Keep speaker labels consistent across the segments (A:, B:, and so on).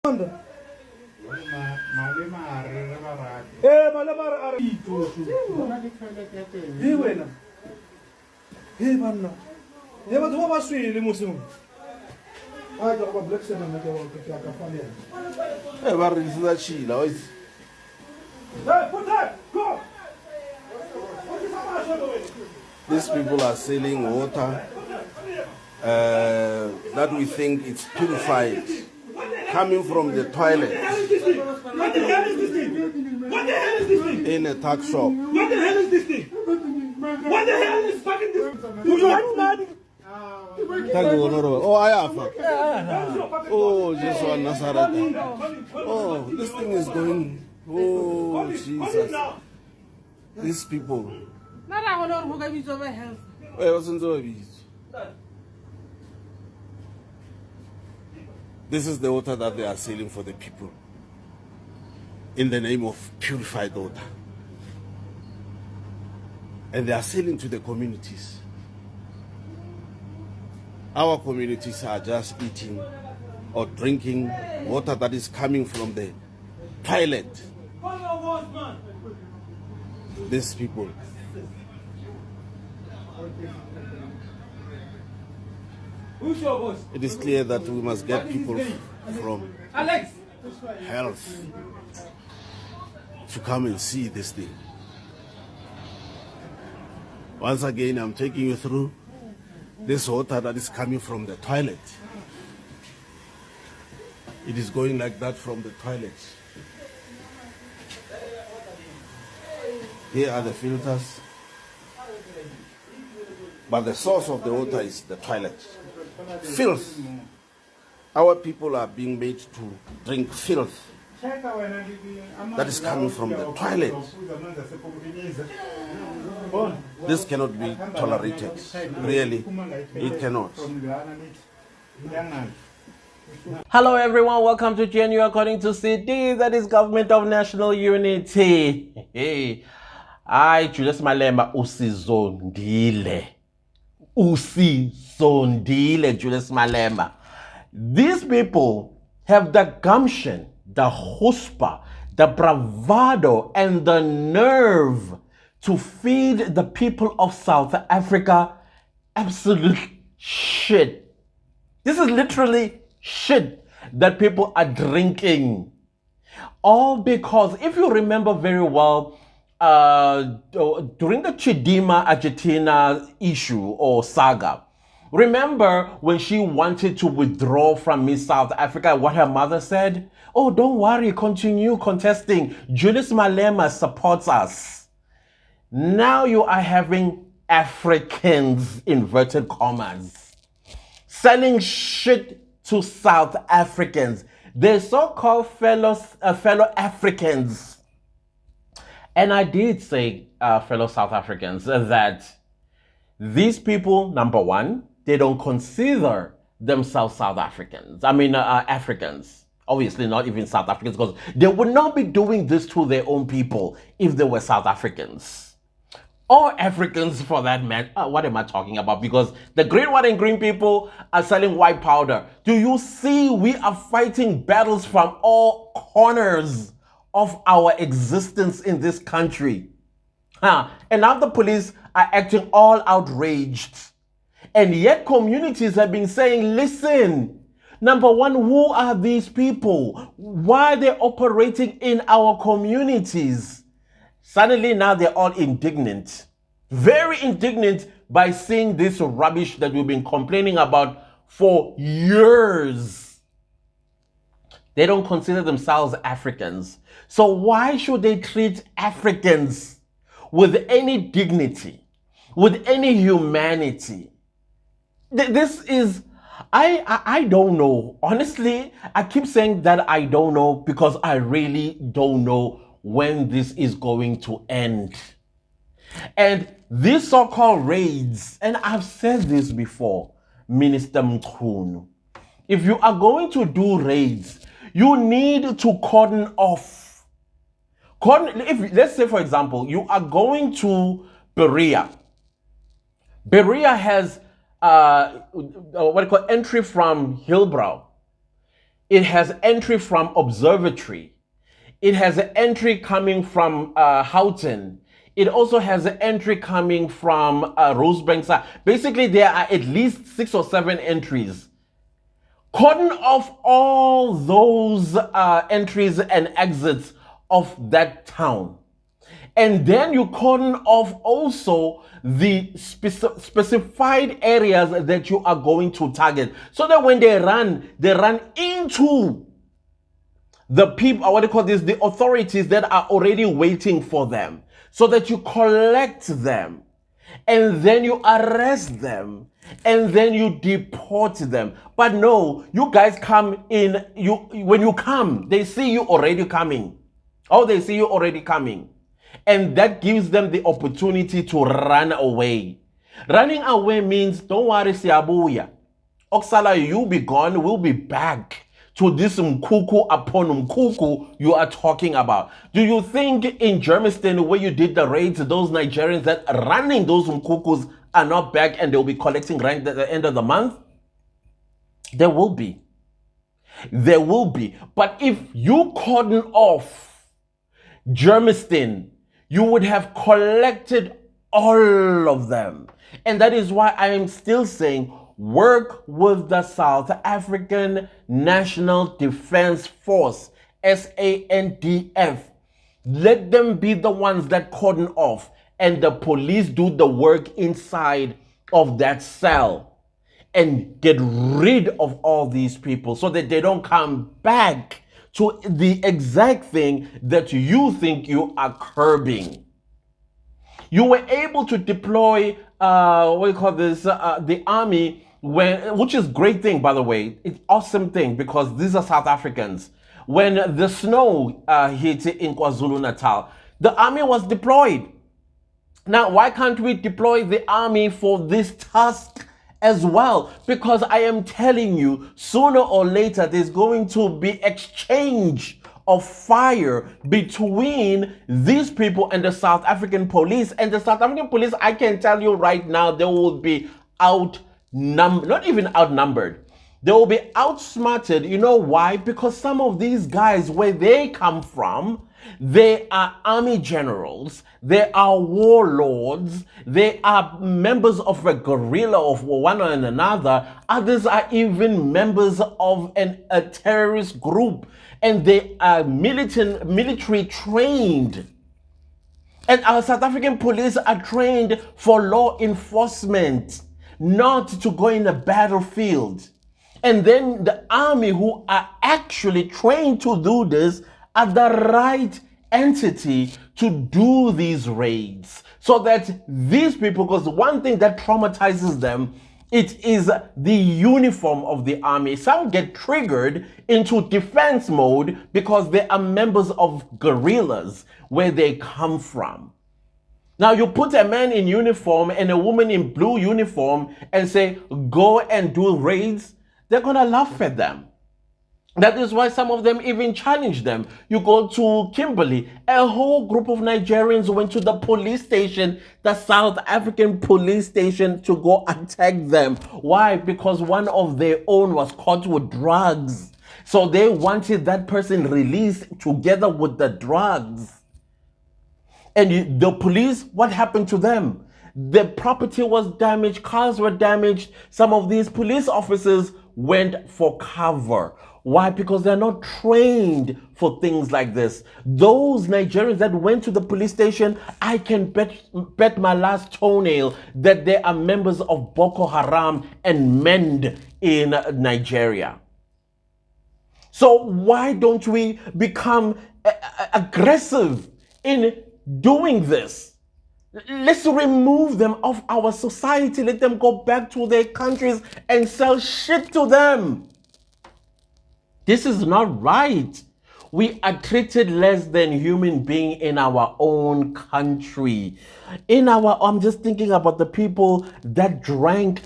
A: Malema are Hey wena. Hey banna. Ye batho ba ba swele mosong. A go ba black sena na go ka fane.
B: Ba re se da chila wa itse.
A: Hey, put that. Go.
B: These people are selling water that we think it's purified, coming from the toilet.
A: What the hell is this thing? What the hell is this thing?
B: In a tuck shop.
A: What the hell is this thing? What the hell is fucking this? Do you want money?
B: Oh, I have. Oh, just one Nazareth. Oh, this thing is going. Oh, Jesus. These people. This is the water that they are selling for the people in the name of purified water. And they are selling to the communities. Our communities are just eating or drinking water that is coming from the toilet. These people. It is clear that we must get people from health to come and see this thing. Once again, I'm taking you through this water that is coming from the toilet. It is going like that from the toilet. Here are the filters. But the source of the water is the toilet. Filth. Our people are being made to drink filth that is coming from the toilet. This cannot be tolerated. Really, it cannot.
C: Hello everyone, welcome to GNU According to CD, that is Government of National Unity. Hey, I, Julius Malema, Usizondile, Julius Malema. These people have the gumption, the chutzpah, the bravado, and the nerve to feed the people of South Africa absolute shit. This is literally shit that people are drinking. All because, if you remember very well, during the Chidima Argentina issue or saga, remember when she wanted to withdraw from Miss South Africa, what her mother said? Oh, don't worry, continue contesting. Julius Malema supports us. Now you are having Africans, inverted commas, selling shit to South Africans. They're so-called fellow Africans. And I did say, fellow South Africans, that these people, number one, they don't consider themselves South Africans. I mean, Africans. Obviously not even South Africans, because they would not be doing this to their own people if they were South Africans. Or Africans for that matter. What am I talking about? Because the green, white, and green people are selling white powder. Do you see we are fighting battles from all corners of our existence in this country? And now the police are acting all outraged. And yet communities have been saying, listen, number one, who are these people? Why are they operating in our communities? Suddenly now they're all indignant. Very indignant by seeing this rubbish that we've been complaining about for years. They don't consider themselves Africans. So why should they treat Africans with any dignity, with any humanity? This is, I don't know. Honestly, I keep saying that I don't know because I really don't know when this is going to end. And these so-called raids, and I've said this before, Minister Mkhunu, if you are going to do raids, you need to cordon off. Let's say, for example, you are going to Berea. Berea has what you call entry from Hillbrow. It has entry from Observatory. It has an entry coming from Houghton. It also has an entry coming from Rosebank. Basically, there are at least 6 or 7 entries. Cordon off all those entries and exits of that town. And then you cordon off also the specified areas that you are going to target. So that when they run into the people, what do you call this, the authorities that are already waiting for them, so that you collect them and then you arrest them and then you deport them. But no, you guys come in, when you come, they see you already coming. Oh, they see you already coming. And that gives them the opportunity to run away. Running away means, don't worry, siyabuya. Oksala, you'll be gone, we'll be back to this mkuku upon mkuku you are talking about. Do you think in Germiston, where you did the raids, those Nigerians that are running those mkukus are not back and they'll be collecting rent at the end of the month? There will be. There will be. But if you cordon off Germiston, you would have collected all of them. And that is why I am still saying, work with the South African National Defense Force, SANDF. Let them be the ones that cordon off, and the police do the work inside of that cell and get rid of all these people so that they don't come back to the exact thing that you think you are curbing. You were able to deploy, what do you call this, the army, which is a great thing, by the way. It's awesome thing because these are South Africans. When the snow hit in KwaZulu-Natal, the army was deployed. Now, why can't we deploy the army for this task as well? Because I am telling you, sooner or later, there's going to be exchange of fire between these people and the South African police. And the South African police, I can tell you right now, they will be not even outnumbered. They will be outsmarted. You know why? Because some of these guys, where they come from, they are army generals, they are warlords, they are members of a guerrilla of one or another. Others are even members of a terrorist group, and they are military trained. And our South African police are trained for law enforcement, not to go in a battlefield. And then the army, who are actually trained to do this, are the right entity to do these raids. So that these people, because one thing that traumatizes them, it is the uniform of the army. Some get triggered into defense mode because they are members of guerrillas where they come from. Now you put a man in uniform and a woman in blue uniform and say, go and do raids, they're gonna laugh at them. That is why some of them even challenge them. You go to Kimberley, a whole group of Nigerians went to the police station, the South African police station, to go attack them. Why? Because one of their own was caught with drugs. So they wanted that person released together with the drugs. And the police, what happened to them? The property was damaged, cars were damaged. Some of these police officers went for cover. Why? Because they're not trained for things like this. Those Nigerians that went to the police station, I can bet my last toenail that they are members of Boko Haram and MEND in Nigeria. So why don't we become aggressive in doing this? Let's remove them off our society. Let them go back to their countries and sell shit to them. This is not right. We are treated less than human beings in our own country. I'm just thinking about the people that drank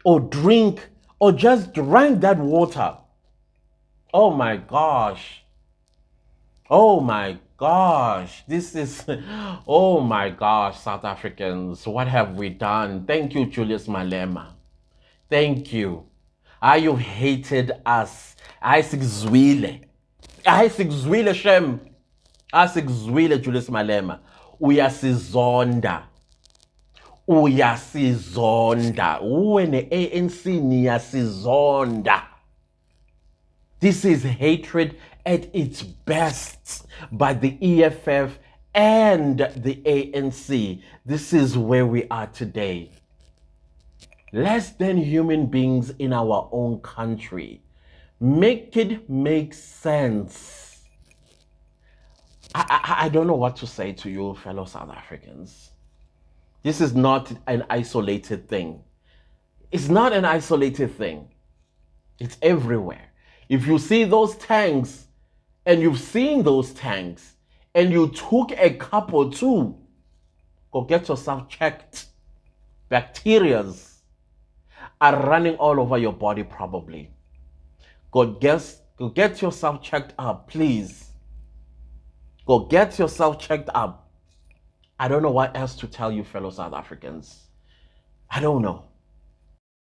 C: or drink or just drank that water. Oh my gosh. Oh my gosh. This is, oh my gosh, South Africans, what have we done? Thank you, Julius Malema. Thank you. You've hated us. Sikuzwile. Sikuzwile Shem. Sikuzwile Julius Malema. Uyasizonda. Uyasizonda. Uwe ne-ANC niyasizonda. This is hatred at its best by the EFF and the ANC. This is where we are today. Less than human beings in our own country. Make it make sense. I don't know what to say to you, fellow South Africans. This is not an isolated thing. It's not an isolated thing. It's everywhere. If you see those tanks, and you've seen those tanks, and you took a cup or two, go get yourself checked. Bacterias are running all over your body probably. Go get yourself checked up, please. Go get yourself checked up. I don't know what else to tell you, fellow South Africans. I don't know.